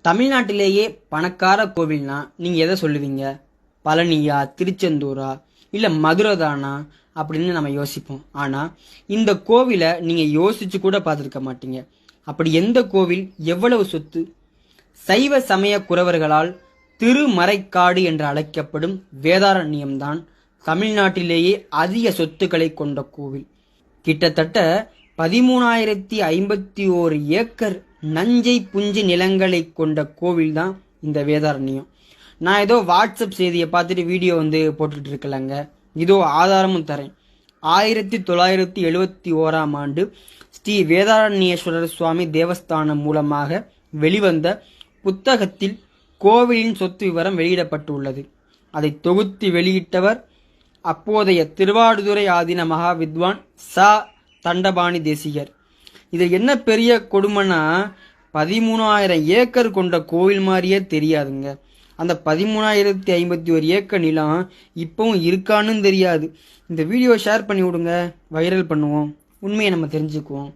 தமிழ்நாட்டிலேயே பணக்கார கோவில்னா நீங்க எதை சொல்லுவீங்க? பழனியா, திருச்செந்தூரா, இல்ல மதுரை தானா அப்படின்னு நம்ம யோசிப்போம். ஆனா இந்த கோவிலை நீங்க யோசிச்சு கூட பார்த்துருக்க மாட்டீங்க. அப்படி எந்த கோவில், எவ்வளவு சொத்து? சைவ சமய குறவர்களால் திருமறைக்காடு என்று அழைக்கப்படும் வேதாரண்யம்தான் தமிழ்நாட்டிலேயே அதிக சொத்துக்களை கொண்ட கோவில். கிட்டத்தட்ட 13,051 ஏக்கர் நஞ்சை புஞ்சை நிலங்களை கொண்ட கோவில் தான் இந்த வேதாரண்யம். நான் ஏதோ வாட்ஸ்அப் செய்தியை பார்த்துட்டு வீடியோ போட்டுட்டு இருக்கலங்க. இதோ ஆதாரமும் தரேன். 1971ஆம் ஆண்டு ஸ்ரீ வேதாரண்யேஸ்வரர் சுவாமி தேவஸ்தானம் மூலமாக வெளிவந்த புத்தகத்தில் கோவிலின் சொத்து விவரம் வெளியிடப்பட்டுள்ளது. அதை தொகுத்து வெளியிட்டவர் அப்போதைய திருவாடுதுறை ஆதீன மகா வித்வான் ச தண்டபாணி தேசிகர். இதில் என்ன பெரிய கொடுமைனா, 13,000 ஏக்கர் கொண்ட கோவில் மாதிரியே தெரியாதுங்க. அந்த 13,051 ஏக்கர் நிலம் இப்பவும் இருக்கான்னு தெரியாது. இந்த வீடியோ ஷேர் பண்ணி விடுங்க, வைரல் பண்ணுவோம், உண்மையை நம்ம தெரிஞ்சுக்குவோம்.